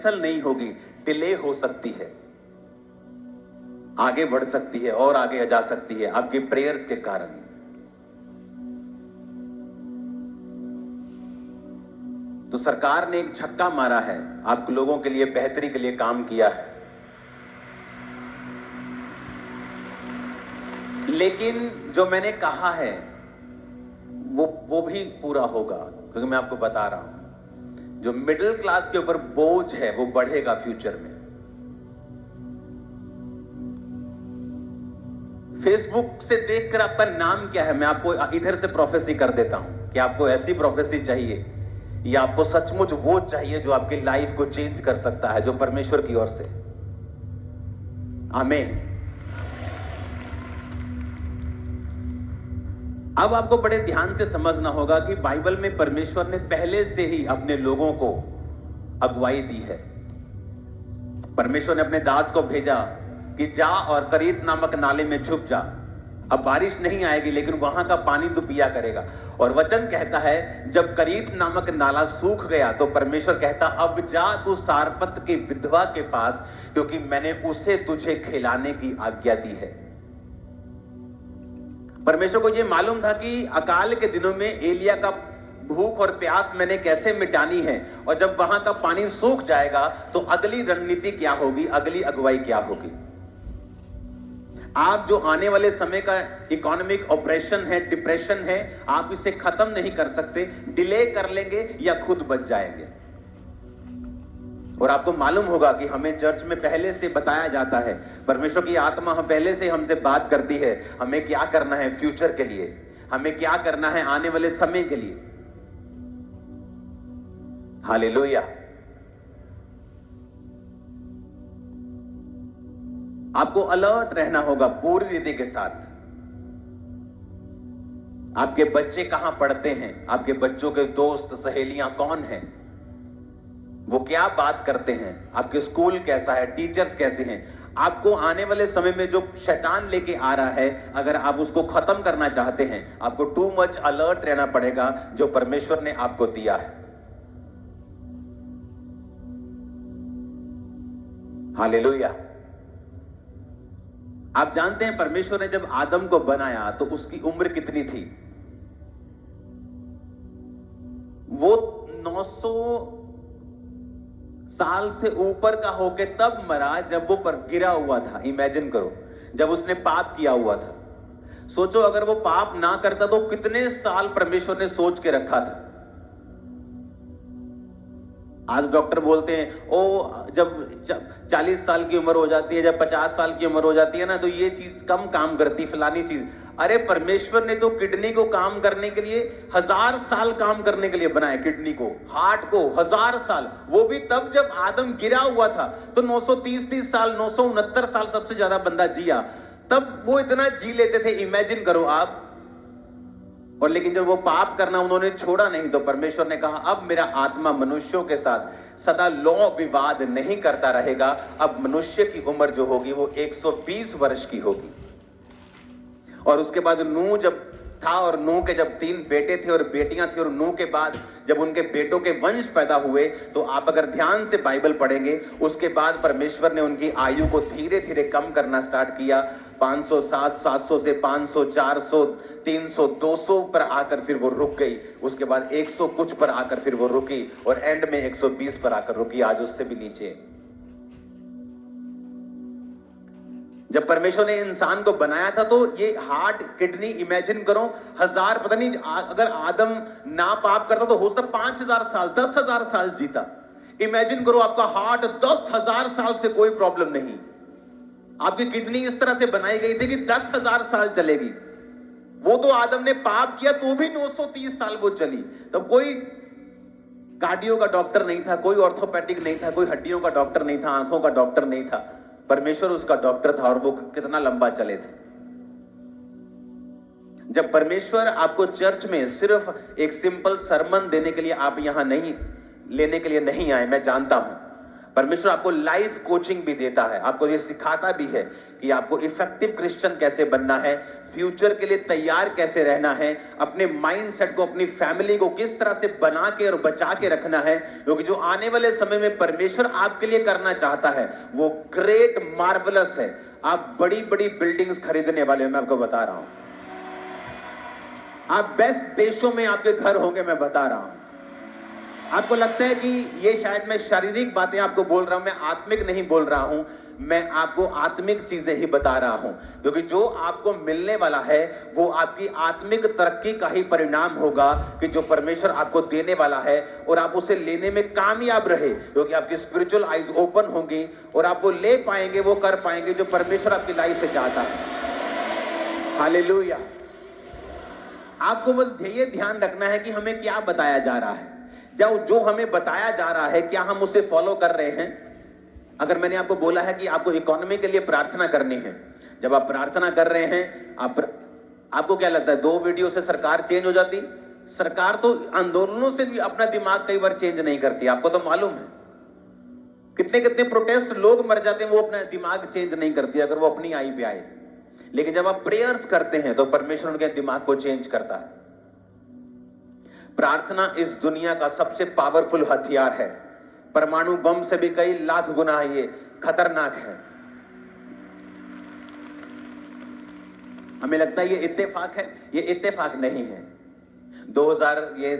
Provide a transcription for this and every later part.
Cancel नहीं होगी, delay हो सकती है, आगे बढ़ सकती है और आगे जा सकती है आपके प्रेयर्स के कारण। तो सरकार ने एक झटका मारा है, आप लोगों के लिए बेहतरी के लिए काम किया है, लेकिन जो मैंने कहा है वो भी पूरा होगा, क्योंकि मैं आपको बता रहा हूं जो मिडिल क्लास के ऊपर बोझ है वो बढ़ेगा फ्यूचर में। फेसबुक से देखकर आपका नाम क्या है, मैं आपको इधर से प्रोफेसी कर देता हूं कि आपको ऐसी प्रोफेसी चाहिए या आपको सचमुच वो चाहिए जो आपकी लाइफ को चेंज कर सकता है, जो परमेश्वर की ओर से। आमीन। अब आपको बड़े ध्यान से समझना होगा कि बाइबल में परमेश्वर ने पहले से ही अपने लोगों को अगुवाई दी है। परमेश्वर ने अपने दास को भेजा कि जा और करीत नामक नाले में छुप जा। अब बारिश नहीं आएगी लेकिन वहां का पानी तू पिया करेगा। और वचन कहता है जब करीत नामक नाला सूख गया तो परमेश्वर कहता अब जा तू सारपत की विधवा के पास, क्योंकि मैंने उसे तुझे खिलाने की आज्ञा दी है। परमेश्वर को यह मालूम था कि अकाल के दिनों में एलिया का भूख और प्यास मैंने कैसे मिटानी है, और जब वहां का पानी सूख जाएगा तो अगली रणनीति क्या होगी, अगली अगुवाई क्या होगी। आप जो आने वाले समय का इकोनॉमिक ऑपरेशन है, डिप्रेशन है, आप इसे खत्म नहीं कर सकते, डिले कर लेंगे या खुद बच जाएंगे। और आपको मालूम होगा कि हमें चर्च में पहले से बताया जाता है, परमेश्वर की आत्मा हम पहले से हमसे बात करती है हमें क्या करना है फ्यूचर के लिए, हमें क्या करना है आने वाले समय के लिए। हालेलुया। आपको अलर्ट रहना होगा पूरी रीति के साथ। आपके बच्चे कहां पढ़ते हैं, आपके बच्चों के दोस्त सहेलियां कौन हैं, वो क्या बात करते हैं, आपके स्कूल कैसा है, टीचर्स कैसे हैं। आपको आने वाले समय में जो शैतान लेके आ रहा है, अगर आप उसको खत्म करना चाहते हैं, आपको टू मच अलर्ट रहना पड़ेगा जो परमेश्वर ने आपको दिया है। हालेलुया। आप जानते हैं परमेश्वर ने जब आदम को बनाया तो उसकी उम्र कितनी थी? वो 900 साल से ऊपर का होके तब मरा जब वो पर गिरा हुआ था। इमेजिन करो, जब उसने पाप किया हुआ था। सोचो अगर वो पाप ना करता तो कितने साल परमेश्वर ने सोच के रखा था। आज डॉक्टर बोलते हैं ओ जब 40 साल की उम्र हो जाती है, जब 50 साल की उम्र हो जाती है ना, तो ये चीज कम काम करती, फलानी चीज। अरे परमेश्वर ने तो किडनी को काम करने के लिए 1000 साल काम करने के लिए बनाया, किडनी को, हार्ट को 1000 साल। वो भी तब जब आदम गिरा हुआ था तो 930 साल, 969 साल सबसे ज्यादा बंदा जिया, तब वो इतना जी लेते थे। इमेजिन करो आप। और लेकिन जब वो पाप करना उन्होंने छोड़ा नहीं तो परमेश्वर ने कहा अब मेरा आत्मा मनुष्यों के साथ सदा लौ विवाद नहीं करता रहेगा। अब मनुष्य की उम्र जो होगी वो 120 वर्ष की होगी। और उसके बाद नूह जब था, और नूह के जब 3 बेटे थे और बेटियां थी, और नूह के बाद जब उनके बेटों के वंश पैदा हुए, तो आप अगर ध्यान से बाइबल पढ़ेंगे, उसके बाद परमेश्वर ने उनकी आयु को धीरे धीरे कम करना स्टार्ट किया। 500, 700 से 500, 400, 300, 200 पर आकर फिर वो रुक गई। उसके बाद 100 कुछ पर आकर फिर वो रुकी, और एंड में 120 पर आकर रुकी, आज उससे भी नीचे। जब परमेश्वर ने इंसान को बनाया था तो ये हार्ट, किडनी, इमेजिन करो 1000, पता नहीं अगर आदम ना पाप करता तो हो सकता 5000 साल, 10,000 साल जीता। इमेजिन करो आपका हार्ट 10,000 साल से कोई प्रॉब्लम नहीं। आपकी किडनी इस तरह से बनाई गई थी कि 10,000 साल चलेगी। वो तो आदम ने पाप किया तो भी 930 साल वो चली। तब कोई कार्डियो का डॉक्टर नहीं था, कोई ऑर्थोपेडिक नहीं था, कोई हड्डियों का डॉक्टर नहीं था, आंखों का डॉक्टर नहीं था। परमेश्वर उसका डॉक्टर था और वो कितना लंबा चले थे। जब परमेश्वर आपको चर्च में सिर्फ एक सिंपल सरमन देने के लिए आप यहां नहीं लेने के लिए नहीं आए, मैं जानता हूं, परमेश्वर आपको लाइफ कोचिंग भी देता है, आपको ये सिखाता भी है कि आपको इफेक्टिव क्रिश्चियन कैसे बनना है, फ्यूचर के लिए तैयार कैसे रहना है, अपने माइंडसेट को, अपनी फैमिली को किस तरह से बना के और बचा के रखना है, क्योंकि जो आने वाले समय में परमेश्वर आपके लिए करना चाहता है वो ग्रेट मार्वलस है। आप बड़ी बड़ी बिल्डिंग्स खरीदने वाले हो, मैं आपको बता रहा हूं। आप बेस्ट देशों में आपके घर होंगे, मैं बता रहा हूं। आपको लगता है कि ये शायद मैं शारीरिक बातें आपको बोल रहा हूं, मैं आत्मिक नहीं बोल रहा हूं, मैं आपको आत्मिक चीजें ही बता रहा हूं, क्योंकि जो आपको मिलने वाला है वो आपकी आत्मिक तरक्की का ही परिणाम होगा कि जो परमेश्वर आपको देने वाला है, और आप उसे लेने में कामयाब रहे, क्योंकि आपकी स्पिरिचुअल आईज ओपन होंगी और आप वो ले पाएंगे, वो कर पाएंगे जो परमेश्वर आपकी लाइफ से चाहता है। हालेलुया। आपको बस ध्येय ध्यान रखना है कि हमें क्या बताया जा रहा है, जो हमें बताया जा रहा है क्या हम उसे फॉलो कर रहे हैं। अगर मैंने आपको बोला है कि आपको इकोनॉमी के लिए प्रार्थना करनी है, जब आप प्रार्थना कर रहे हैं, आपको क्या लगता है 2 वीडियो से सरकार चेंज हो जाती? सरकार तो आंदोलनों से भी अपना दिमाग कई बार चेंज नहीं करती, आपको तो मालूम है। कितने कितने प्रोटेस्ट लोग मर जाते हैं, वो अपना दिमाग चेंज नहीं करती अगर वो अपनी आई पे आए। लेकिन जब आप प्रेयर्स करते हैं तो परमेश्वर उनके दिमाग को चेंज करता है। प्रार्थना इस दुनिया का सबसे पावरफुल हथियार है, परमाणु बम से भी कई लाख गुना ये खतरनाक है। हमें लगता है ये इत्तेफाक है, ये इत्तेफाक नहीं है। 2000 ये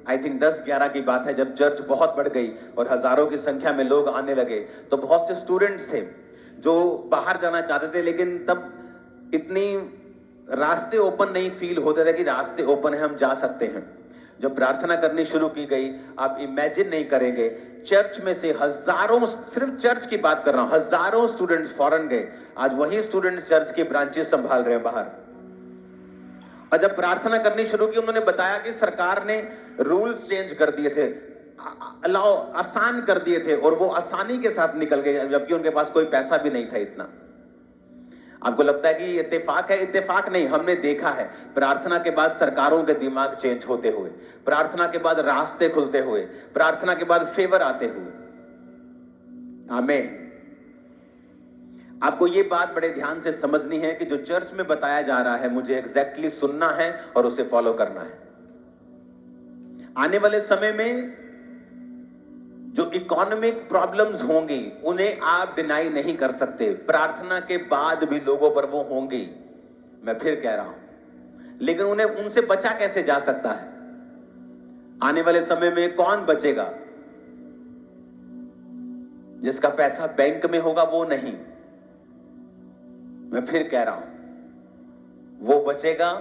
आई थिंक 10-11 की बात है, जब चर्च बहुत बढ़ गई और हजारों की संख्या में लोग आने लगे, तो बहुत से स्टूडेंट्स थे जो बाहर जाना चाहते थे, लेकिन तब इतनी रास्ते ओपन नहीं फील होते थे कि रास्ते ओपन है, हम जा सकते हैं। जब प्रार्थना करनी शुरू की गई, आप इमेजिन नहीं करेंगे, चर्च में से हजारों, सिर्फ चर्च की बात कर रहा हूं, हजारों स्टूडेंट्स फॉरेन गए। आज वही स्टूडेंट्स चर्च के ब्रांचेस संभाल रहे हैं बाहर। और जब प्रार्थना करनी शुरू की, उन्होंने बताया कि सरकार ने रूल्स चेंज कर दिए थे, अलाउ आसान कर दिए थे, और वो आसानी के साथ निकल गए, जबकि उनके पास कोई पैसा भी नहीं था इतना। आपको लगता है कि ये इत्तेफाक है? इत्तेफाक नहीं, हमने देखा है प्रार्थना के बाद सरकारों के दिमाग चेंज होते हुए, प्रार्थना के बाद रास्ते खुलते हुए, प्रार्थना के बाद फेवर आते हुए। आमीन। आपको ये बात बड़े ध्यान से समझनी है कि जो चर्च में बताया जा रहा है मुझे एग्जैक्टली सुनना है और उसे फॉलो करना है। आने वाले समय में जो इकोनॉमिक प्रॉब्लम्स होंगी उन्हें आप डिनाई नहीं कर सकते, प्रार्थना के बाद भी लोगों पर वो होंगी, मैं फिर कह रहा हूं। लेकिन उन्हें उनसे बचा कैसे जा सकता है? आने वाले समय में कौन बचेगा? जिसका पैसा बैंक में होगा वो नहीं, मैं फिर कह रहा हूं, वो बचेगा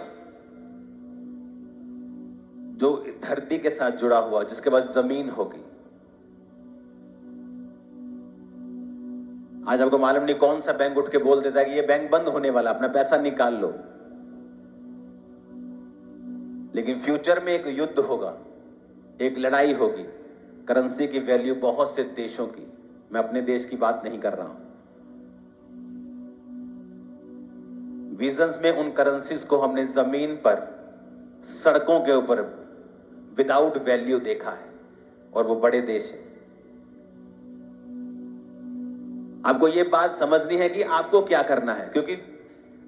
जो धरती के साथ जुड़ा हुआ, जिसके पास जमीन होगी। आज आपको मालूम नहीं कौन सा बैंक उठ के बोल देता है कि ये बैंक बंद होने वाला, अपना पैसा निकाल लो। लेकिन फ्यूचर में एक युद्ध होगा, एक लड़ाई होगी, करेंसी की वैल्यू बहुत से देशों की, मैं अपने देश की बात नहीं कर रहा हूं। विजन्स में उन करेंसीज को हमने जमीन पर, सड़कों के ऊपर विदाउट वैल्यू देखा है, और वो बड़े देश हैं। आपको ये बात समझनी है कि आपको क्या करना है, क्योंकि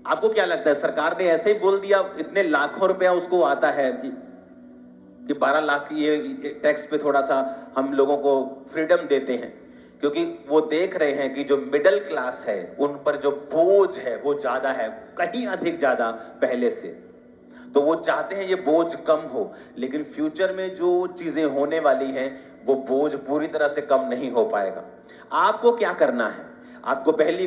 आपको क्या लगता है सरकार ने ऐसे ही बोल दिया, इतने लाखों रुपया उसको आता है कि 12 लाख ये टैक्स पे थोड़ा सा हम लोगों को फ्रीडम देते हैं, क्योंकि वो देख रहे हैं कि जो मिडिल क्लास है उन पर जो बोझ है वो ज्यादा है, कहीं अधिक ज्यादा पहले से, तो वो चाहते हैं ये बोझ कम हो। लेकिन फ्यूचर में जो चीजें होने वाली हैं वो बोझ पूरी तरह से कम नहीं हो पाएगा। आपको क्या करना है? आपको पहली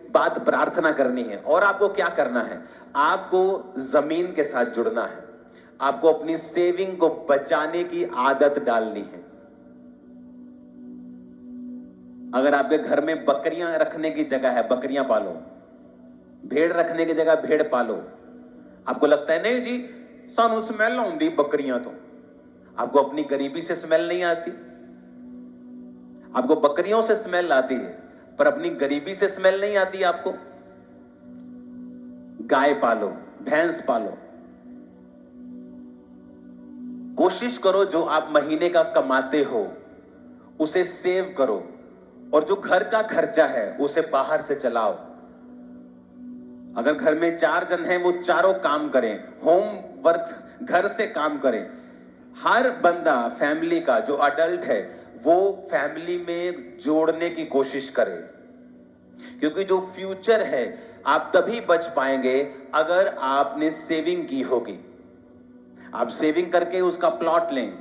बात प्रार्थना करनी है, और आपको क्या करना है? आपको जमीन के साथ जुड़ना है, आपको अपनी सेविंग को बचाने की आदत डालनी है। अगर आपके घर में बकरियां रखने की जगह है, बकरियां पालो, भेड़ रखने की जगह भेड़ पालो। आपको लगता है नहीं जी सानू स्मेल आउंदी बकरियां तो, आपको अपनी गरीबी से स्मेल नहीं आती, आपको बकरियों से स्मेल आती है, पर अपनी गरीबी से स्मेल नहीं आती आपको। गाय पालो, भैंस पालो, कोशिश करो जो आप महीने का कमाते हो उसे सेव करो, और जो घर का खर्चा है उसे बाहर से चलाओ। अगर घर में 4 जन हैं, वो चारों काम करें, होम वर्क घर से काम करें। हर बंदा फैमिली का जो अडल्ट है वो फैमिली में जोड़ने की कोशिश करे, क्योंकि जो फ्यूचर है आप तभी बच पाएंगे अगर आपने सेविंग की होगी। आप सेविंग करके उसका प्लॉट लें।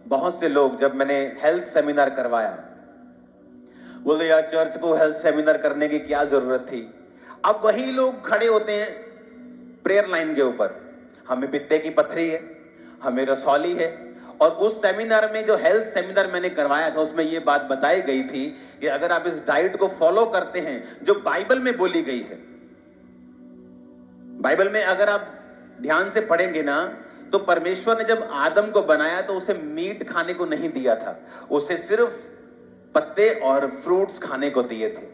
बहुत से लोग, जब मैंने हेल्थ सेमिनार करवाया, बोले यार चर्च को हेल्थ सेमिनार करने की क्या जरूरत थी। अब वही लोग खड़े होते हैं प्रेयर लाइन के ऊपर, हमें पित्ते की पथरी है, हमें रसौली है। और उस सेमिनार में, जो हेल्थ सेमिनार मैंने करवाया था, उसमें यह बात बताई गई थी कि अगर आप इस डाइट को फॉलो करते हैं जो बाइबल में बोली गई है, बाइबल में अगर आप ध्यान से पढ़ेंगे ना, तो परमेश्वर ने जब आदम को बनाया तो उसे मीट खाने को नहीं दिया था, उसे सिर्फ पत्ते और फ्रूट्स खाने को दिए थे।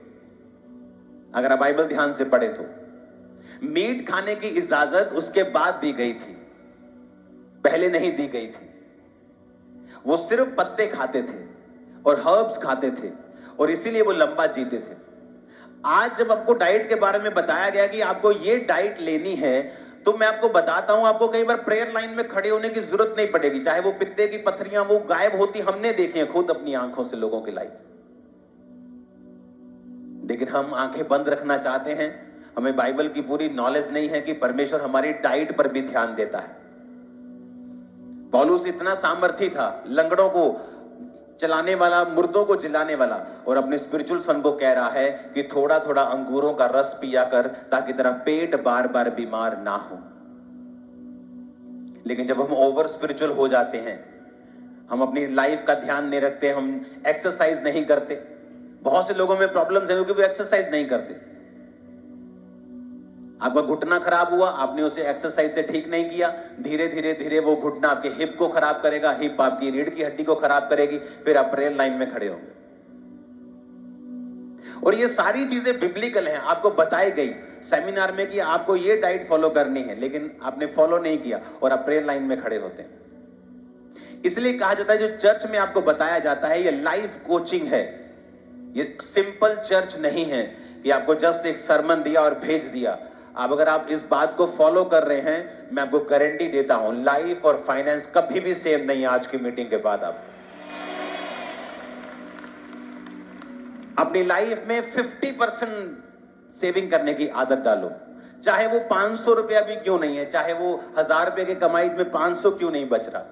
अगर आप बाइबल ध्यान से पढ़े तो मीट खाने की इजाजत उसके बाद दी गई थी, पहले नहीं दी गई थी। वो सिर्फ पत्ते खाते थे और हर्ब्स खाते थे, और इसीलिए वो लंबा जीते थे। आज जब आपको डाइट के बारे में बताया गया कि आपको ये डाइट लेनी है, तो मैं आपको बताता हूं, आपको कई बार प्रेयर लाइन में खड़े होने की जरूरत नहीं पड़ेगी। चाहे वो पित्ते की पथरियां वो गायब होती, हमने देखी है खुद अपनी आंखों से लोगों की लाइफ। लेकिन हम आंखें बंद रखना चाहते हैं। हमें बाइबल की पूरी नॉलेज नहीं है कि परमेश्वर हमारी डाइट पर भी ध्यान देता है। पौलुस इतना सामर्थी था, लंगड़ों को चलाने वाला, मुर्दों को जिलाने वाला, और अपने स्पिरिचुअल सन को कह रहा है कि थोड़ा थोड़ा अंगूरों का रस पिया कर, ताकि तेरा पेट बार बार बीमार ना हो। लेकिन जब हम ओवर स्पिरिचुअल हो जाते हैं, हम अपनी लाइफ का ध्यान नहीं रखते, हम एक्सरसाइज नहीं करते। बहुत से लोगों में प्रॉब्लम्स है क्योंकि वो एक्सरसाइज नहीं करते। आपका घुटना खराब हुआ, आपने उसे एक्सरसाइज से ठीक नहीं किया, धीरे धीरे धीरे वो घुटना आपके हिप को खराब करेगा, हिप आपकी रीढ़ की हड्डी को खराब करेगी, फिर आप प्रेयर लाइन में खड़े होंगे। और ये सारी चीजें बिब्लिकल हैं, आपको बताई गई सेमिनार में कि आपको ये डाइट फॉलो करनी है, लेकिन आपने फॉलो नहीं किया और आप प्रेयर लाइन में खड़े होते हैं। इसलिए कहा जाता है जो चर्च में आपको बताया जाता है ये लाइफ कोचिंग है, ये सिंपल चर्च नहीं है कि आपको जस्ट एक सरमन दिया और भेज दिया। अब अगर आप इस बात को फॉलो कर रहे हैं, मैं आपको गारंटी देता हूं लाइफ और फाइनेंस कभी भी सेम नहीं है। आज की मीटिंग के बाद आप अपनी लाइफ में 50% सेविंग करने की आदत डालो। चाहे वो 500 रुपया भी क्यों नहीं है, चाहे वो 1000 रुपए की कमाई में 500 क्यों नहीं बच रहा,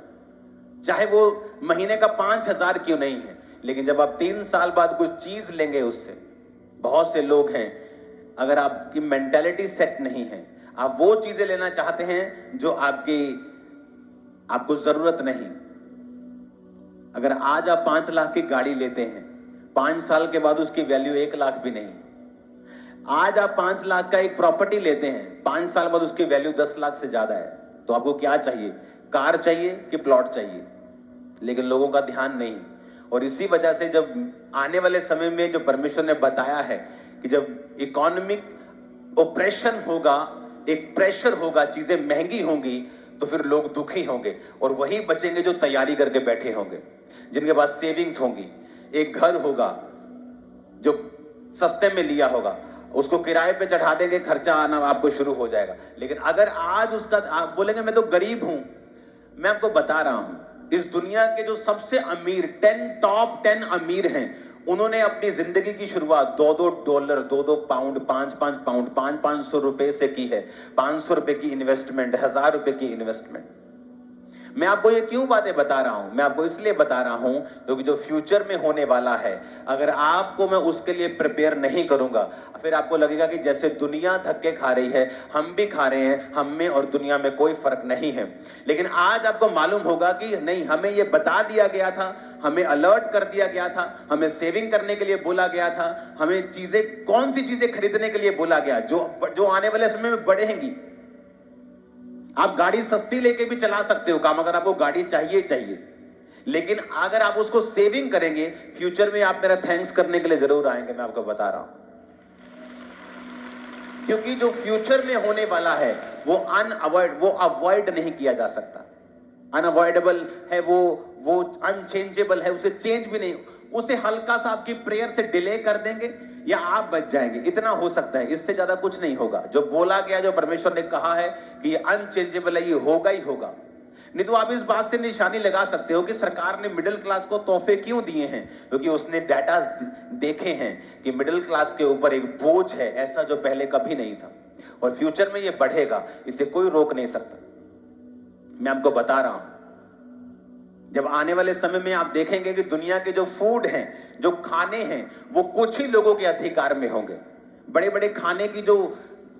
चाहे वो महीने का 5000 क्यों नहीं है, लेकिन जब आप 3 साल बाद कुछ चीज लेंगे उससे, बहुत से लोग हैं, अगर आपकी मेंटालिटी सेट नहीं है, आप वो चीजें लेना चाहते हैं जो आपको जरूरत नहीं। अगर आज आप 5 लाख की गाड़ी लेते हैं, 5 साल के बाद उसकी वैल्यू 1 लाख भी नहीं। आज आप 5 लाख का एक प्रॉपर्टी लेते हैं, 5 साल बाद उसकी वैल्यू 10 लाख से ज्यादा है। तो आपको क्या चाहिए, कार चाहिए कि प्लॉट चाहिए? लेकिन लोगों का ध्यान नहीं। और इसी वजह से जब आने वाले समय में जो परमेश्वर ने बताया है कि जब इकोनॉमिक ऑपरेशन होगा, एक प्रेशर होगा, चीजें महंगी होंगी, तो फिर लोग दुखी होंगे, और वही बचेंगे जो तैयारी करके बैठे होंगे, जिनके पास सेविंग्स होंगी। एक घर होगा जो सस्ते में लिया होगा, उसको किराए पे चढ़ा देंगे, खर्चा आना आपको शुरू हो जाएगा। लेकिन अगर आज उसका आप बोलेंगे मैं तो गरीब हूं, मैं आपको बता रहा हूं, इस दुनिया के जो सबसे अमीर टॉप 10 अमीर हैं, उन्होंने अपनी जिंदगी की शुरुआत $2 पाउंड, 5 पाउंड, 500 रुपए से की है। 500 रुपए की इन्वेस्टमेंट, 1000 रुपए की इन्वेस्टमेंट। मैं आपको ये क्यों बातें बता रहा हूं? मैं आपको इसलिए बता रहा हूं क्योंकि जो फ्यूचर में होने वाला है, अगर आपको मैं उसके लिए प्रिपेयर नहीं करूंगा, फिर आपको लगेगा कि जैसे दुनिया धक्के खा रही है, हम भी खा रहे हैं, हम में और दुनिया में कोई फर्क नहीं है। लेकिन आज आपको मालूम होगा कि नहीं, हमें ये बता दिया गया था, हमें अलर्ट कर दिया गया था, हमें सेविंग करने के लिए बोला गया था, हमें चीजें, कौन सी चीजें खरीदने के लिए बोला गया जो आने वाले समय में बढ़ेंगी। आप गाड़ी सस्ती लेके भी चला सकते हो काम, अगर आपको गाड़ी चाहिए, लेकिन अगर आप उसको सेविंग करेंगे, फ्यूचर में आप मेरा थैंक्स करने के लिए जरूर आएंगे। मैं आपको बता रहा हूं, क्योंकि जो फ्यूचर में होने वाला है वो अवॉइड नहीं किया जा सकता। अनअवॉइडेबल है, वो अनचेंजेबल है, उसे चेंज भी नहीं, उसे हल्का सा आपकी प्रेयर से डिले कर देंगे या आप बच जाएंगे, इतना हो सकता है, इससे ज्यादा कुछ नहीं होगा। जो बोला गया, जो परमेश्वर ने कहा है कि ये अनचेंजेबल है, ये होगा ही होगा। नहीं तो आप इस बात से निशानी लगा सकते हो कि सरकार ने मिडिल क्लास को तोहफे क्यों दिए हैं, क्योंकि उसने डाटा देखे हैं कि मिडिल क्लास के ऊपर एक बोझ है ऐसा जो पहले कभी नहीं था, और फ्यूचर में ये बढ़ेगा, इसे कोई रोक नहीं सकता। मैं आपको बता रहा हूं, जब आने वाले समय में आप देखेंगे कि दुनिया के जो फूड हैं, जो खाने हैं, वो कुछ ही लोगों के अधिकार में होंगे। बड़े बड़े खाने की जो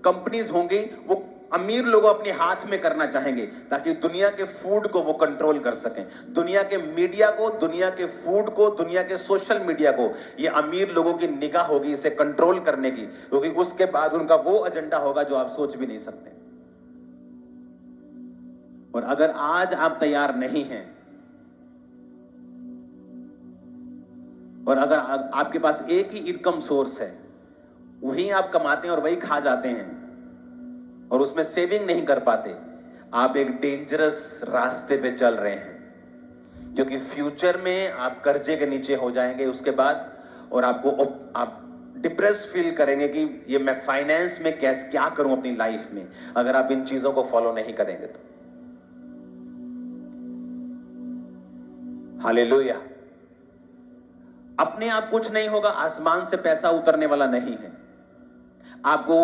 कंपनीज होंगी वो अमीर लोग अपने हाथ में करना चाहेंगे ताकि दुनिया के फूड को वो कंट्रोल कर सकें। दुनिया के मीडिया को, दुनिया के फूड को, दुनिया के सोशल मीडिया को, ये अमीर लोगों की निगाह होगी इसे कंट्रोल करने की, क्योंकि उसके बाद उनका वो एजेंडा होगा जो आप सोच भी नहीं सकते। और अगर आज आप तैयार नहीं हैं, और अगर आपके पास एक ही इनकम सोर्स है, वही आप कमाते हैं और वही खा जाते हैं और उसमें सेविंग नहीं कर पाते, आप एक डेंजरस रास्ते पे चल रहे हैं, क्योंकि फ्यूचर में आप कर्जे के नीचे हो जाएंगे उसके बाद, और आप डिप्रेस फील करेंगे कि ये मैं फाइनेंस में कैसे क्या करूं अपनी लाइफ में, अगर आप इन चीजों को फॉलो नहीं करेंगे तो। हालेलुया। अपने आप कुछ नहीं होगा, आसमान से पैसा उतरने वाला नहीं है। आपको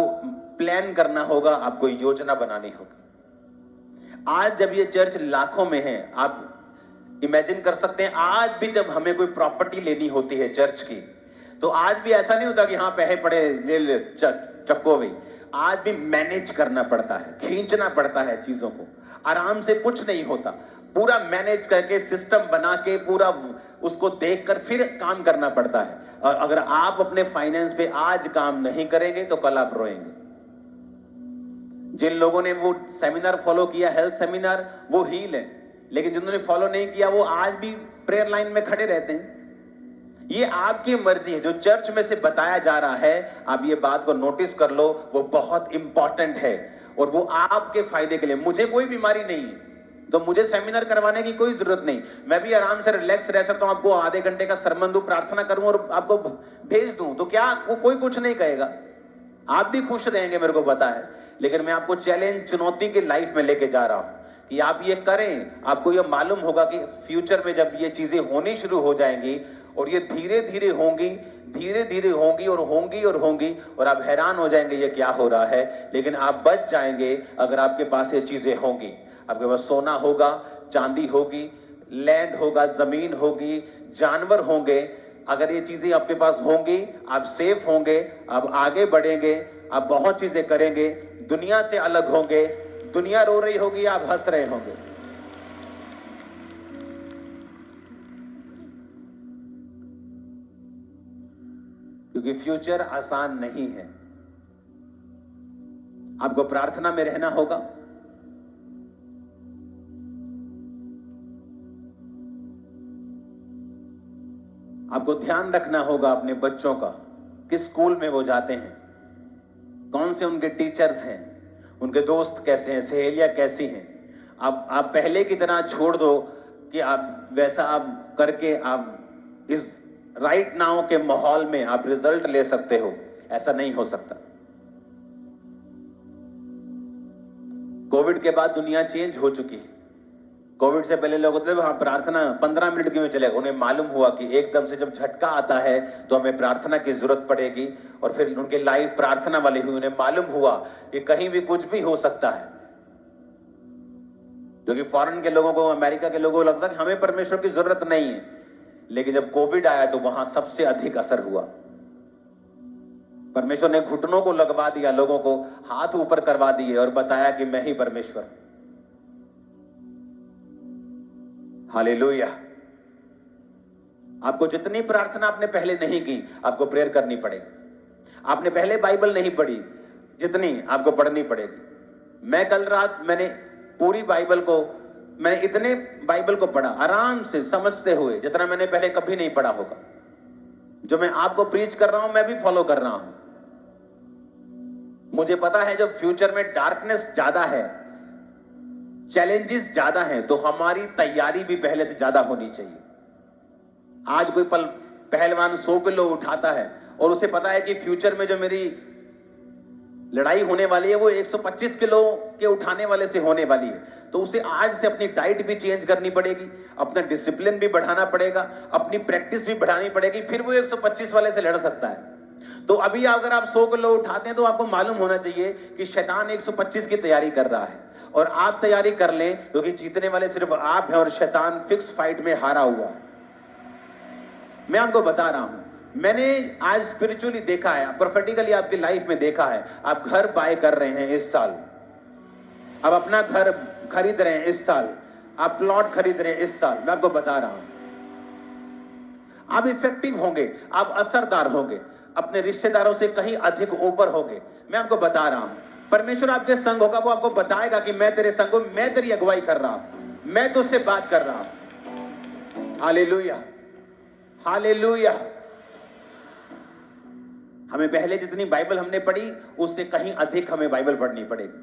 प्लान करना होगा, आपको योजना बनानी होगी। आज जब ये चर्च लाखों में है, आप इमेजिन कर सकते हैं, आज भी जब हमें कोई प्रॉपर्टी लेनी होती है चर्च की, तो आज भी ऐसा नहीं होता कि हाँ पैसे पड़े ले चक्को भी। आज भी मैनेज करना पड़ता है, खींचना पड़ता है चीजों को, आराम से कुछ नहीं होता। पूरा मैनेज करके, सिस्टम बना के, पूरा उसको देखकर फिर काम करना पड़ता है। और अगर आप अपने फाइनेंस पे आज काम नहीं करेंगे तो कल आप रोएंगे। जिन लोगों ने वो सेमिनार फॉलो किया, हेल्थ सेमिनार, वो हील है, लेकिन जिन्होंने फॉलो नहीं किया वो आज भी प्रेयर लाइन में खड़े रहते हैं। ये आपकी मर्जी है। जो चर्च में से बताया जा रहा है, आप ये बात को नोटिस कर लो, वो बहुत इंपॉर्टेंट है और वो आपके फायदे के लिए। मुझे कोई बीमारी नहीं है तो मुझे सेमिनार करवाने की कोई जरूरत नहीं, मैं भी आराम से रिलैक्स रह सकता हूं। आपको आधे घंटे का सरमन दूं, प्रार्थना करूं और आपको भेज दूं, तो क्या कोई कुछ नहीं कहेगा, आप भी खुश रहेंगे, मेरे को पता है। लेकिन मैं आपको चैलेंज, चुनौती की लाइफ में लेके जा रहा हूं कि आप ये करें। आपको ये मालूम होगा कि फ्यूचर में जब ये चीजें होनी शुरू हो जाएंगी, और ये धीरे धीरे होंगी, धीरे धीरे होंगी और होंगी और होंगी, और आप हैरान हो जाएंगे ये क्या हो रहा है। लेकिन आप बच जाएंगे अगर आपके पास ये चीजें होंगी। आपके पास सोना होगा, चांदी होगी, लैंड होगा, जमीन होगी, जानवर होंगे। अगर ये चीजें आपके पास होंगी, आप सेफ होंगे, आप आगे बढ़ेंगे, आप बहुत चीजें करेंगे, दुनिया से अलग होंगे। दुनिया रो रही होगी, आप हंस रहे होंगे। क्योंकि फ्यूचर आसान नहीं है। आपको प्रार्थना में रहना होगा, आपको ध्यान रखना होगा अपने बच्चों का, किस स्कूल में वो जाते हैं, कौन से उनके टीचर्स हैं, उनके दोस्त कैसे हैं, सहेलियां कैसी हैं। आप पहले की तरह छोड़ दो कि आप वैसा आप करके आप इस राइट नाउ के माहौल में आप रिजल्ट ले सकते हो, ऐसा नहीं हो सकता। कोविड के बाद दुनिया चेंज हो चुकी है। कोविड से पहले लोग होते थे हाँ प्रार्थना 15 मिनट की में चलेगा, उन्हें मालूम हुआ कि एकदम से जब झटका आता है तो हमें प्रार्थना की जरूरत पड़ेगी, और फिर उनके लाइफ प्रार्थना वाली हुई। उन्हें मालूम हुआ कि कहीं भी कुछ भी हो सकता है, क्योंकि फॉरेन के लोगों को, अमेरिका के लोगों को लगता है कि हमें परमेश्वर की जरूरत नहीं है। लेकिन जब कोविड आया तो वहां सबसे अधिक असर हुआ। परमेश्वर ने घुटनों को लगवा दिया, लोगों को हाथ ऊपर करवा दिए और बताया कि मैं ही परमेश्वर। हालेलुया। आपको जितनी प्रार्थना आपने पहले नहीं की, आपको प्रेयर करनी पड़ेगी। आपने पहले बाइबल नहीं पढ़ी, जितनी आपको पढ़नी पड़ेगी। मैं कल रात मैंने पूरी बाइबल को, मैंने इतने बाइबल को पढ़ा आराम से समझते हुए, जितना मैंने पहले कभी नहीं पढ़ा होगा। जो मैं आपको प्रीच कर रहा हूं, मैं भी फॉलो कर रहा हूं। मुझे पता है जब फ्यूचर में डार्कनेस ज्यादा है, चैलेंजेस ज्यादा हैं, तो हमारी तैयारी भी पहले से ज्यादा होनी चाहिए। आज कोई पहलवान 100 किलो उठाता है और उसे पता है कि फ्यूचर में जो मेरी लड़ाई होने वाली है वो 125 किलो के उठाने वाले से होने वाली है, तो उसे आज से अपनी डाइट भी चेंज करनी पड़ेगी, अपना डिसिप्लिन भी बढ़ाना पड़ेगा, अपनी प्रैक्टिस भी बढ़ानी पड़ेगी, फिर वो 125 वाले से लड़ सकता है। तो अभी अगर आप 100 किलो उठाते हैं तो आपको मालूम होना चाहिए कि शैतान 125 की तैयारी कर रहा है, और आप तैयारी कर लें, क्योंकि जीतने वाले सिर्फ आप हैं और शैतान फिक्स फाइट में हारा हुआ है। मैं आपको बता रहा हूं, मैंने आज स्पिरिचुअली देखा है, प्रोफेटिकली आपकी लाइफ में देखा है। आप घर बाय कर रहे हैं इस साल, आप अपना घर खरीद रहे हैं इस साल, आप प्लॉट खरीद रहे हैं इस साल। मैं आपको बता रहा हूं, आप इफेक्टिव होंगे, आप असरदार होंगे, अपने रिश्तेदारों से कहीं अधिक ऊपर होंगे। मैं आपको बता रहा हूं, परमेश्वर आपके संग होगा, वो आपको बताएगा कि मैं तेरे संग हूं, मैं तेरी अगुवाई कर रहा हूं, मैं तुझसे बात कर रहा हूं। Hallelujah, hallelujah. हमें पहले जितनी बाइबल हमने पढ़ी उससे कहीं अधिक हमें बाइबल पढ़नी पड़ेगी,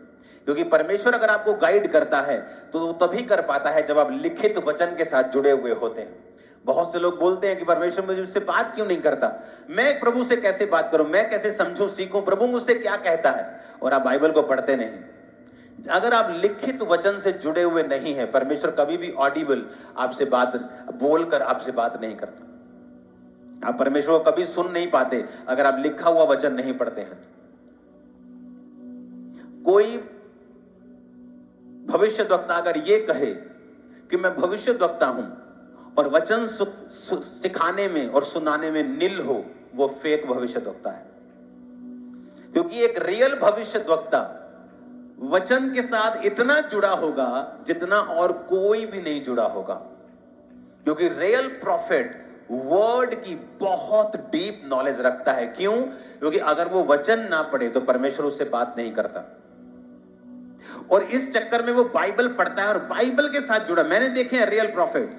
क्योंकि परमेश्वर अगर आपको गाइड करता है तो तभी कर पाता है जब आप लिखित वचन के साथ जुड़े हुए होते हैं। बहुत से लोग बोलते हैं कि परमेश्वर मुझसे बात क्यों नहीं करता, मैं प्रभु से कैसे बात करूं, मैं कैसे समझूं सीखूं, प्रभु मुझसे क्या कहता है, और आप बाइबल को पढ़ते नहीं। अगर आप लिखित वचन से जुड़े हुए नहीं है, परमेश्वर कभी भी ऑडिबल आपसे बात बोलकर आपसे बात नहीं करता। आप परमेश्वर को कभी सुन नहीं पाते अगर आप लिखा हुआ वचन नहीं पढ़ते हैं। कोई भविष्यद्वक्ता अगर ये कहे कि मैं भविष्यद्वक्ता हूं और वचन सिखाने में और सुनाने में नील हो, वो फेक भविष्यद्वक्ता है। क्योंकि एक रियल भविष्यद्वक्ता वचन के साथ इतना जुड़ा होगा जितना और कोई भी नहीं जुड़ा होगा, क्योंकि रियल प्रॉफिट वर्ड की बहुत डीप नॉलेज रखता है। क्यों? क्योंकि अगर वो वचन ना पढ़े तो परमेश्वर उससे बात नहीं करता, और इस चक्कर में वो बाइबल पढ़ता है और बाइबल के साथ जुड़ा। मैंने देखे हैं रियल प्रॉफिट्स,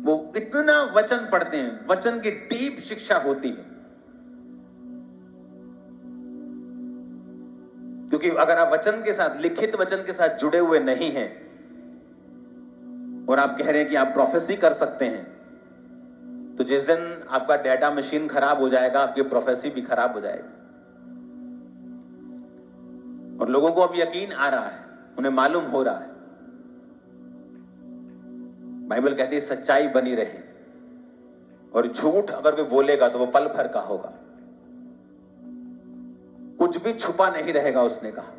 वो इतना वचन पढ़ते हैं, वचन की डीप शिक्षा होती है। क्योंकि अगर आप वचन के साथ, लिखित वचन के साथ जुड़े हुए नहीं हैं और आप कह रहे हैं कि आप प्रोफेसी कर सकते हैं, तो जिस दिन आपका डेटा मशीन खराब हो जाएगा, आपकी प्रोफेसी भी खराब हो जाएगी। और लोगों को अब यकीन आ रहा है, उन्हें मालूम हो रहा है, बाइबल कहती है सच्चाई बनी रहे, और झूठ अगर कोई बोलेगा तो वो पल भर का होगा, कुछ भी छुपा नहीं रहेगा, उसने कहा।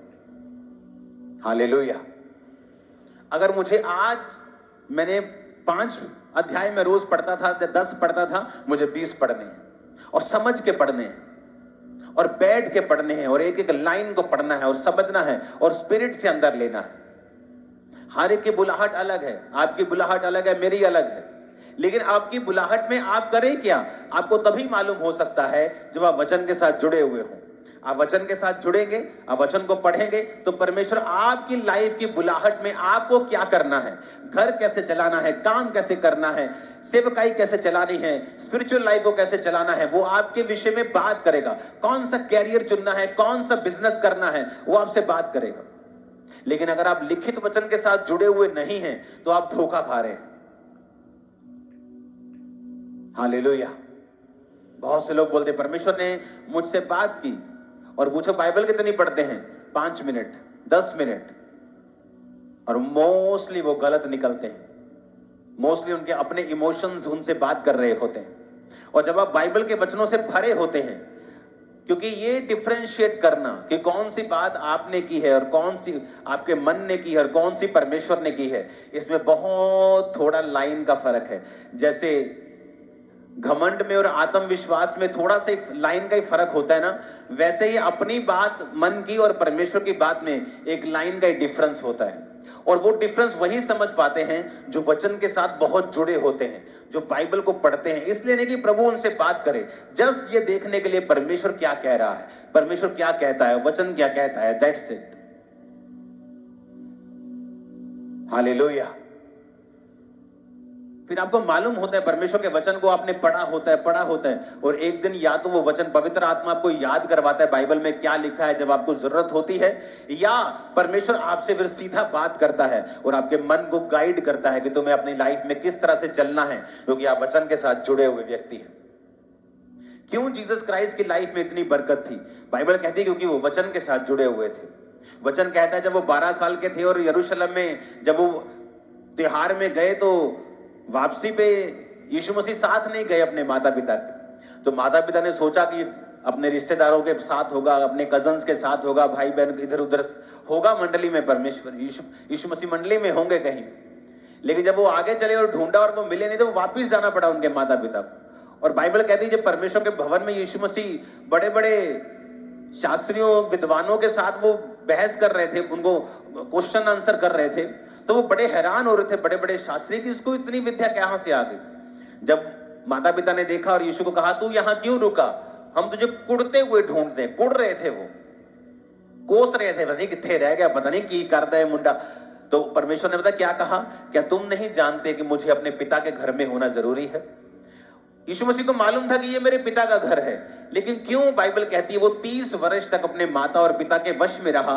हालेलुया। अगर मुझे आज, मैंने 5 अध्याय में रोज पढ़ता था, 10 पढ़ता था, मुझे 20 पढ़ने हैं, और समझ के पढ़ने हैं, और बैठ के पढ़ने हैं, और एक एक लाइन को पढ़ना है और समझना है और स्पिरिट से अंदर लेना है। हर एक की बुलाहट अलग है, आपकी बुलाहट अलग है, मेरी अलग है, लेकिन आपकी बुलाहट में आप करें क्या, आपको तभी मालूम हो सकता है जब आप वचन के साथ जुड़े हुए हो। आप वचन के साथ जुड़ेंगे, आप वचन को पढ़ेंगे, तो परमेश्वर आपकी लाइफ की बुलाहट में आपको क्या करना है, घर कैसे चलाना है, काम कैसे करना है, सेवकाई कैसे चलानी है, स्पिरिचुअल लाइफ को कैसे चलाना है, वो आपके विषय में बात करेगा। कौन सा कैरियर चुनना है, कौन सा बिजनेस करना है, वो आपसे बात करेगा। लेकिन अगर आप लिखित वचन के साथ जुड़े हुए नहीं हैं तो आप धोखा खा रहे हैं। हालेलुया। बहुत से लोग बोलते परमेश्वर ने मुझसे बात की, और पूछो बाइबल कितनी पढ़ते हैं, 5 मिनट, 10 मिनट, और मोस्टली वो गलत निकलते हैं। मोस्टली उनके अपने इमोशंस उनसे बात कर रहे होते हैं। और जब आप बाइबल के वचनों से भरे होते हैं, क्योंकि ये डिफरेंशिएट करना कि कौन सी बात आपने की है और कौन सी आपके मन ने की है और कौन सी परमेश्वर ने की है, इसमें बहुत थोड़ा लाइन का फर्क है। जैसे घमंड में और आत्मविश्वास में थोड़ा सा लाइन का ही फर्क होता है ना, वैसे ही अपनी बात मन की और परमेश्वर की बात में एक लाइन का ही डिफरेंस होता है। और वो डिफरेंस वही समझ पाते हैं जो वचन के साथ बहुत जुड़े होते हैं, जो बाइबल को पढ़ते हैं। इसलिए नहीं कि प्रभु उनसे बात करे, जस्ट ये देखने के लिए परमेश्वर क्या कह रहा है, परमेश्वर क्या कहता है, वचन क्या कहता है, दैट्स इट। हालेलुया। फिर आपको मालूम होता है, परमेश्वर के वचन को आपने पढ़ा होता है, और एक दिन या तो वो वचन पवित्र आत्मा आपको याद करवाता है बाइबल में क्या लिखा है जब आपको जरूरत होती है, या परमेश्वर आपसे फिर सीधा बात करता है और आपके मन को गाइड करता है कि तुम्हें अपनी लाइफ में किस तरह से चलना है, क्योंकि आप वचन के साथ जुड़े हुए व्यक्ति हैं। क्यों जीसस क्राइस्ट की लाइफ में इतनी बरकत थी? बाइबल कहती है क्योंकि वो वचन के साथ जुड़े हुए थे। वचन कहता है जब वो 12 साल के थे और यरूशलेम में जब वो त्योहार में गए तो वापसी पे यीशु मसीह साथ नहीं गए अपने माता पिता के। तो माता पिता ने सोचा कि अपने रिश्तेदारों के साथ होगा, अपने कजन्स के साथ होगा, भाई बहन इधर उधर होगा मंडली में, परमेश्वर यीशु मसीह मंडली में होंगे कहीं। लेकिन जब वो आगे चले और ढूंढा और वो मिले नहीं तो वापिस जाना पड़ा उनके माता पिता को। और बाइबल कहती है जब परमेश्वर के भवन में यीशु मसीह बड़े बड़े शास्त्रियों विद्वानों के साथ वो बहस कर रहे थे, उनको क्वेश्चन आंसर कर रहे थे, तो वो बड़े हैरान हो रहे थे बड़े बड़े शास्त्री कि इसको इतनी विद्या कहां से आ गई। जब माता पिता ने देखा और यीशु को कहा तू यहां क्यों रुका, हम तुझे कुड़ते हुए ढूंढते। कुड़ रहे थे, वो कोस रहे थे, पता नहीं कितने रह गया, पता नहीं की करता है मुंडा। तो परमेश्वर ने बताया क्या कहा, क्या तुम नहीं जानते कि मुझे अपने पिता के घर में होना जरूरी है? यीशु मसीह को मालूम था कि ये मेरे पिता का घर है, लेकिन क्यों बाइबल कहती है वो 30 वर्ष तक अपने माता और पिता के वश में रहा,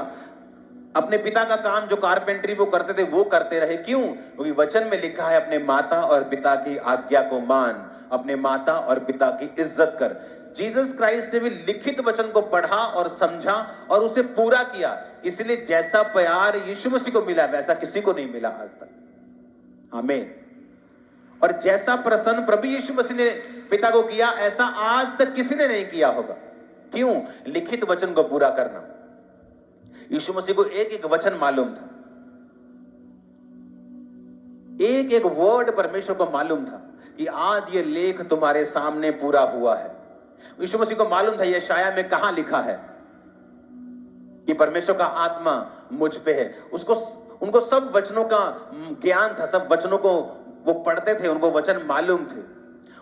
अपने पिता का काम जो कारपेंटरी वो करते थे वो करते रहे। क्यों? क्योंकि वचन में लिखा है अपने माता और पिता की आज्ञा को मान, अपने माता और पिता की इज्जत कर। जीसस क्राइस्ट ने भी लिखित वचन को पढ़ा और समझा और उसे पूरा किया, इसलिए जैसा प्यार यीशु मसीह को मिला वैसा किसी को नहीं मिला आज तक। आमीन। और जैसा प्रसन्न प्रभु यीशु मसीह ने पिता को किया ऐसा आज तक किसी ने नहीं किया होगा। क्यों? लिखित वचन को पूरा करना। यीशु मसीह को एक एक वचन मालूम था, एक एक वर्ड परमेश्वर को मालूम था कि आज ये लेख तुम्हारे सामने पूरा हुआ है। यीशु मसीह को मालूम था यशायाह में कहां लिखा है कि परमेश्वर का आत्मा मुझ पे है। उनको सब वचनों का ज्ञान था, सब वचनों को वो पढ़ते थे, उनको वचन मालूम थे।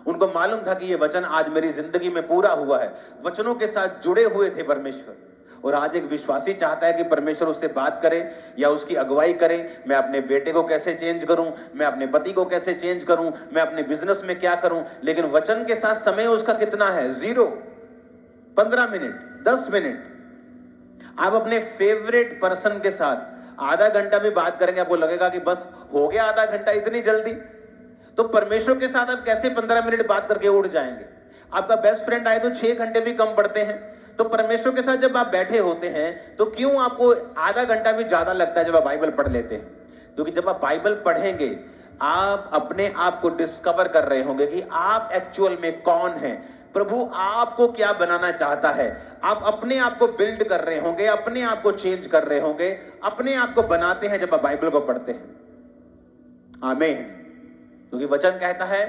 उनको मालूम था कि ये वचन आज मेरी जिंदगी में पूरा हुआ है। वचनों के साथ जुड़े हुए थे परमेश्वर। और आज एक विश्वासी चाहता है कि परमेश्वर उससे बात करे या उसकी अगुवाई करे। मैं अपने बेटे को कैसे चेंज करूं, मैं अपने पति को कैसे चेंज करूं, मैं अपने बिजनेस में क्या करूं, लेकिन वचन के साथ समय उसका कितना है? 0, 15 मिनट, 10 मिनट। आप अपने फेवरेट पर्सन के साथ आधा घंटा भी बात करेंगे, आपको लगेगा कि बस हो गया आधा घंटा, इतनी जल्दी। तो परमेश्वर के साथ आप कैसे 15 मिनट बात करके उड़ जाएंगे? आपका बेस्ट फ्रेंड आए तो 6 घंटे भी कम पड़ते हैं। तो परमेश्वर के साथ जब आप बैठे होते हैं तो क्यों आपको आधा घंटा भी ज्यादा लगता है जब आप बाइबल पढ़ लेते हैं? क्योंकि जब आप बाइबल पढ़ेंगे आप अपने आप को डिस्कवर कर रहे होंगे कि आप एक्चुअल में कौन हैं, प्रभु आपको क्या बनाना चाहता है। आप अपने आप को बिल्ड कर रहे होंगे, अपने आप को चेंज कर रहे होंगे, अपने आप को बनाते हैं जब आप बाइबल को पढ़ते हैं। आमीन। क्योंकि वचन कहता है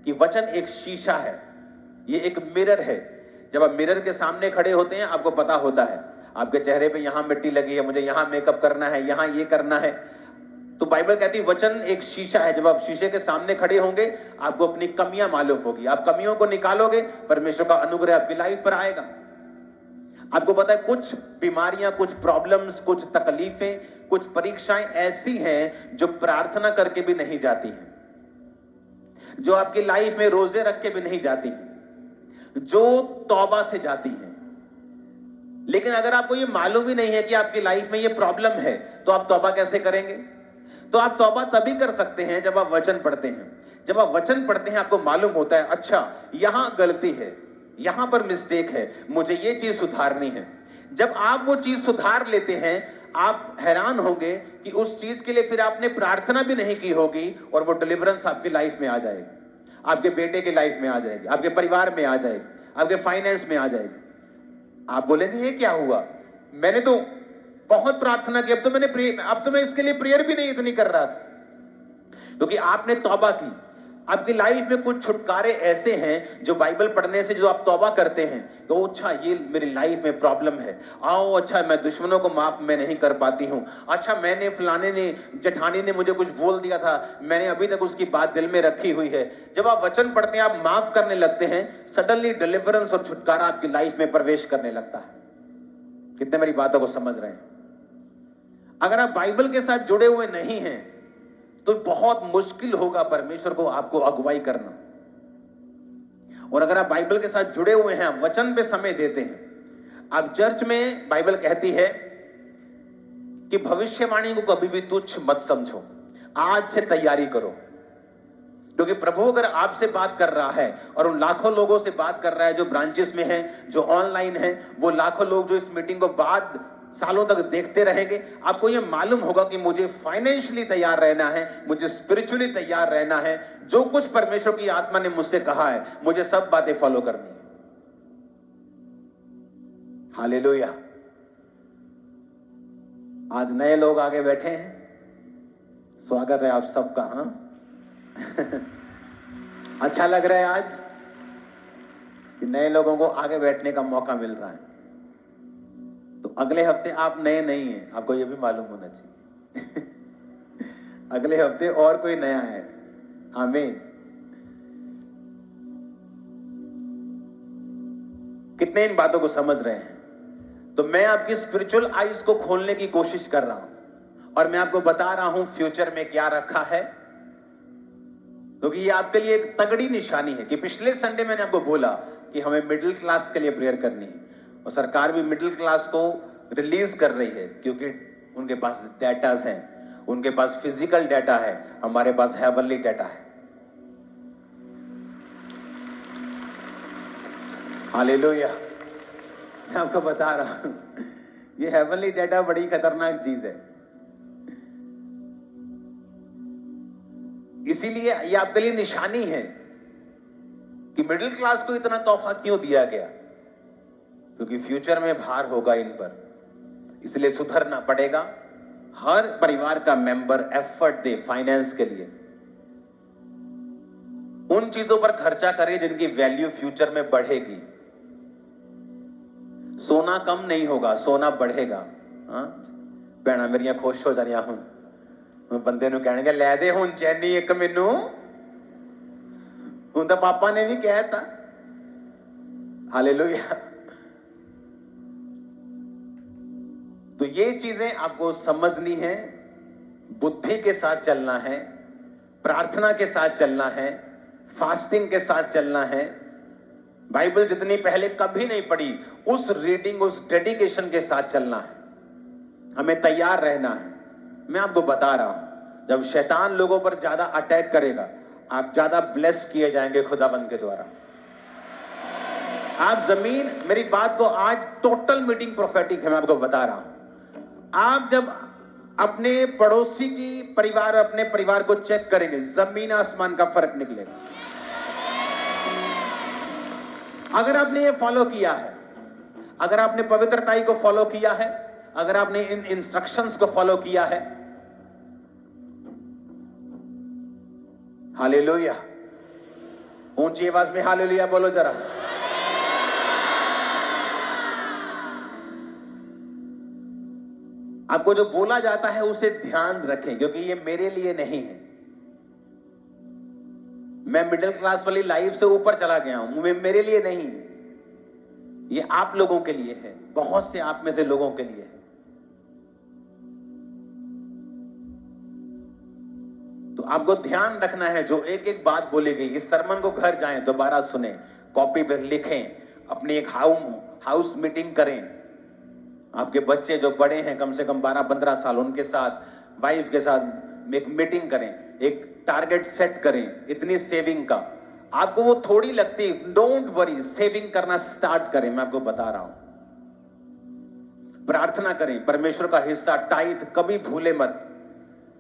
कि वचन एक शीशा है, ये एक मिरर है। जब आप मिरर के सामने खड़े होते हैं आपको पता होता है आपके चेहरे पे यहां मिट्टी लगी है, मुझे यहां मेकअप करना है, यहां ये करना है। तो बाइबल कहती है वचन एक शीशा है। जब आप शीशे के सामने खड़े होंगे आपको अपनी कमियां मालूम होगी, आप कमियों को निकालोगे, परमेश्वर का अनुग्रह आपकी लाइफ पर आएगा। आपको पता है कुछ बीमारियां, कुछ प्रॉब्लम्स, कुछ तकलीफें, कुछ परीक्षाएं ऐसी हैं जो प्रार्थना करके भी नहीं जाती हैं, जो आपकी लाइफ में रोजे रख के भी नहीं जाती हैं, जो तौबा से जाती हैं। लेकिन अगर आपको ये मालूम ही नहीं है कि आपकी लाइफ में ये प्रॉब्लम है तो आप तौबा कैसे करेंगे? तो आप तौबा तभी कर सकते हैं जब आप वचन पढ़ते हैं। जब आप वचन पढ़ते हैं आपको मालूम होता है अच्छा यहां गलती है, यहां पर मिस्टेक है, मुझे ये चीज सुधारनी है। जब आप वो चीज सुधार लेते हैं आप हैरान होंगे कि उस चीज के लिए फिर आपने प्रार्थना भी नहीं की होगी और वो डिलीवरेंस आपकी लाइफ में आ जाएगी, आपके बेटे की लाइफ में आ जाएगी, आपके परिवार में आ जाएगी, आपके फाइनेंस में आ जाएगी। आप बोलेंगे ये क्या हुआ, मैंने तो बहुत प्रार्थना की, अब तो मैं इसके लिए प्रेयर भी नहीं इतनी कर रहा था। क्योंकि आपने तौबा की। आपकी लाइफ में कुछ छुटकारे ऐसे हैं जो बाइबल पढ़ने से जो आप तौबा करते हैं तो अच्छा ये मेरी लाइफ में प्रॉब्लम है, आओ अच्छा मैं दुश्मनों को माफ मैं नहीं कर पाती हूं, अच्छा मैंने फलाने ने जेठानी ने मुझे कुछ बोल दिया था, मैंने अभी तक उसकी बात दिल में रखी हुई है। जब आप वचन पढ़ते हैं आप माफ करने लगते हैं, सडनली डिलीवरेंस और छुटकारा आपकी लाइफ में प्रवेश करने लगता है। कितने मेरी बातों को समझ रहे हैं? अगर आप बाइबल के साथ जुड़े हुए नहीं हैं तो बहुत मुश्किल होगा परमेश्वर को आपको अगुवाई करना। और अगर आप बाइबल के साथ जुड़े हुए हैं, आप वचन पे समय देते हैं, आप चर्च में, बाइबल कहती है कि भविष्यवाणी को कभी भी तुच्छ मत समझो, आज से तैयारी करो। क्योंकि प्रभु अगर आपसे बात कर रहा है और उन लाखों लोगों से बात कर रहा है जो ब्रांचेस में हैं, जो ऑनलाइन हैं, वो लाखों लोग जो इस मीटिंग को बाद सालों तक देखते रहेंगे, आपको ये मालूम होगा कि मुझे फाइनेंशियली तैयार रहना है, मुझे स्पिरिचुअली तैयार रहना है। जो कुछ परमेश्वर की आत्मा ने मुझसे कहा है, मुझे सब बातें फॉलो करनी है। हालेलुया। आज नए लोग आगे बैठे हैं, स्वागत है आप सबका। हाँ अच्छा लग रहा है आज कि नए लोगों को आगे बैठने का मौका मिल रहा है। तो अगले हफ्ते आप नए नहीं हैं, आपको यह भी मालूम होना चाहिए अगले हफ्ते और कोई नया है। आमीन। कितने इन बातों को समझ रहे हैं? तो मैं आपकी स्पिरिचुअल आईज को खोलने की कोशिश कर रहा हूं और मैं आपको बता रहा हूं फ्यूचर में क्या रखा है, क्योंकि ये आपके लिए एक तगड़ी निशानी है कि पिछले संडे मैंने आपको बोला कि हमें मिडिल क्लास के लिए प्रेयर करनी है, और सरकार भी मिडिल क्लास को रिलीज कर रही है, क्योंकि उनके पास डेटास हैं, उनके पास फिजिकल डाटा है, हमारे पास हेवनली डाटा है। हालेलुया। मैं आपको बता रहा हूं, ये हेवनली डाटा बड़ी खतरनाक चीज है। इसीलिए ये आपके लिए निशानी है कि मिडिल क्लास को इतना तोहफा क्यों दिया गया, क्योंकि फ्यूचर में भार होगा इन पर, इसलिए सुधरना पड़ेगा। हर परिवार का मेंबर एफर्ट दे फाइनेंस के लिए, उन चीजों पर खर्चा करे जिनकी वैल्यू फ्यूचर में बढ़ेगी। सोना कम नहीं होगा, सोना बढ़ेगा। हाँ भैणा मेरिया खुश हो जानिया हूं, बंदे नूं कहणगे लै दे हुण चैनी एक मैनू, हुण तां पापा ने भी कहता। हालेलुया। तो ये चीजें आपको समझनी है, बुद्धि के साथ चलना है, प्रार्थना के साथ चलना है, फास्टिंग के साथ चलना है। बाइबल जितनी पहले कभी नहीं पढ़ी, उस रीडिंग, उस डेडिकेशन के साथ चलना है। हमें तैयार रहना है। मैं आपको बता रहा हूं, जब शैतान लोगों पर ज्यादा अटैक करेगा, आप ज्यादा ब्लेस किए जाएंगे खुदाबंद के द्वारा। आप जमीन, मेरी बात को आज टोटल मीटिंग प्रोफेटिक है, मैं आपको बता रहा हूं। आप जब अपने पड़ोसी की परिवार, अपने परिवार को चेक करेंगे, जमीन आसमान का फर्क निकलेगा। अगर आपने ये फॉलो किया है, अगर आपने पवित्रताई को फॉलो किया है, अगर आपने इन इंस्ट्रक्शंस को फॉलो किया है, हालेलुया। ऊंची आवाज में हालेलुया बोलो जरा। आपको जो बोला जाता है उसे ध्यान रखें, क्योंकि ये मेरे लिए नहीं है। मैं मिडिल क्लास वाली लाइफ से ऊपर चला गया हूं, मेरे लिए नहीं, ये आप लोगों के लिए है, बहुत से आप में से लोगों के लिए है। तो आपको ध्यान रखना है, जो एक एक बात बोली गई, इस सरमन को घर जाएं, दोबारा सुने, कॉपी पर लिखें, अपनी एक हाउस मीटिंग करें। आपके बच्चे जो बड़े हैं, कम से कम 12-15 साल, उनके साथ, वाइफ के साथ एक मीटिंग करें, एक टारगेट सेट करें इतनी सेविंग का। आपको वो थोड़ी लगती, डोंट वरी, सेविंग करना स्टार्ट करें। मैं आपको बता रहा हूं, प्रार्थना करें, परमेश्वर का हिस्सा टाइथ कभी भूले मत,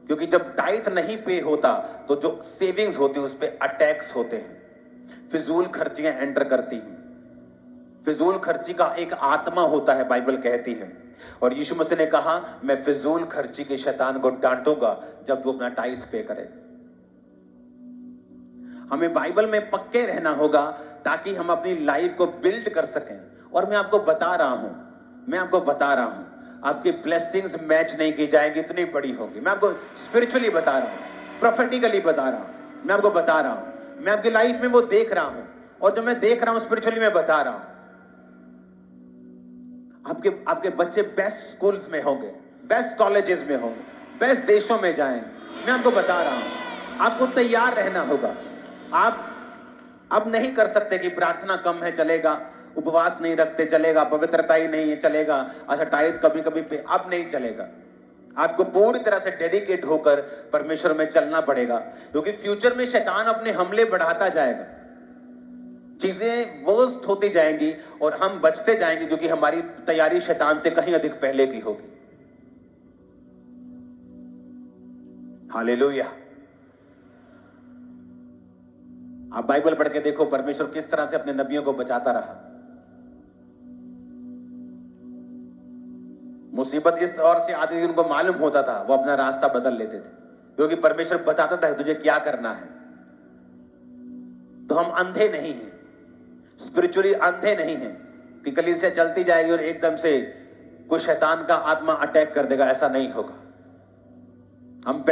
क्योंकि जब टाइथ नहीं पे होता तो जो सेविंग्स होती है उस पर अटैक्स होते हैं, फिजूल खर्चियां एंटर करती हैं। फिजूल खर्ची का एक आत्मा होता है, बाइबल कहती है, और यीशु मसीह ने कहा, मैं फिजूल खर्ची के शैतान को डांटूंगा जब वो अपना टाइथ पे करेगा। हमें बाइबल में पक्के रहना होगा ताकि हम अपनी लाइफ को बिल्ड कर सकें। और मैं आपको बता रहा हूं, आपकी ब्लेसिंग्स मैच नहीं की जाएगी, इतनी बड़ी होगी। मैं आपको स्पिरिचुअली बता रहा हूं, प्रोफेटिकली बता रहा हूं, मैं आपको बता रहा हूं, मैं आपकी लाइफ में वो देख रहा हूं, और जो मैं देख रहा हूं स्पिरिचुअली मैं बता रहा हूं। आपके बच्चे बेस्ट स्कूल्स में होंगे, बेस्ट कॉलेजेस में होंगे, बेस्ट देशों में जाएंगे, मैं आपको बता रहा हूं, आपको तैयार रहना होगा। आप अब नहीं कर सकते कि प्रार्थना कम है चलेगा, उपवास नहीं रखते चलेगा, पवित्रता ही नहीं है चलेगा, अच्छा टाइट कभी कभी पे, अब नहीं चलेगा। आपको पूरी तरह से डेडिकेट होकर परमेश्वर में चलना पड़ेगा, क्योंकि फ्यूचर में शैतान अपने हमले बढ़ाता जाएगा, चीजें वर्स्ट होती जाएंगी और हम बचते जाएंगे, क्योंकि हमारी तैयारी शैतान से कहीं अधिक पहले की होगी। हालेलुया। आप बाइबल पढ़ के देखो परमेश्वर किस तरह से अपने नबियों को बचाता रहा। मुसीबत इस ओर से आती थी, उनको मालूम होता था, वो अपना रास्ता बदल लेते थे, क्योंकि परमेश्वर बताता था तुझे क्या करना है। तो हम अंधे नहीं हैं, स्पिरिचुअली अंधे नहीं हैं कि कलीसिया चलती जाएगी और एकदम से कोई शैतान का आत्मा अटैक कर देगा, ऐसा नहीं होगा। हम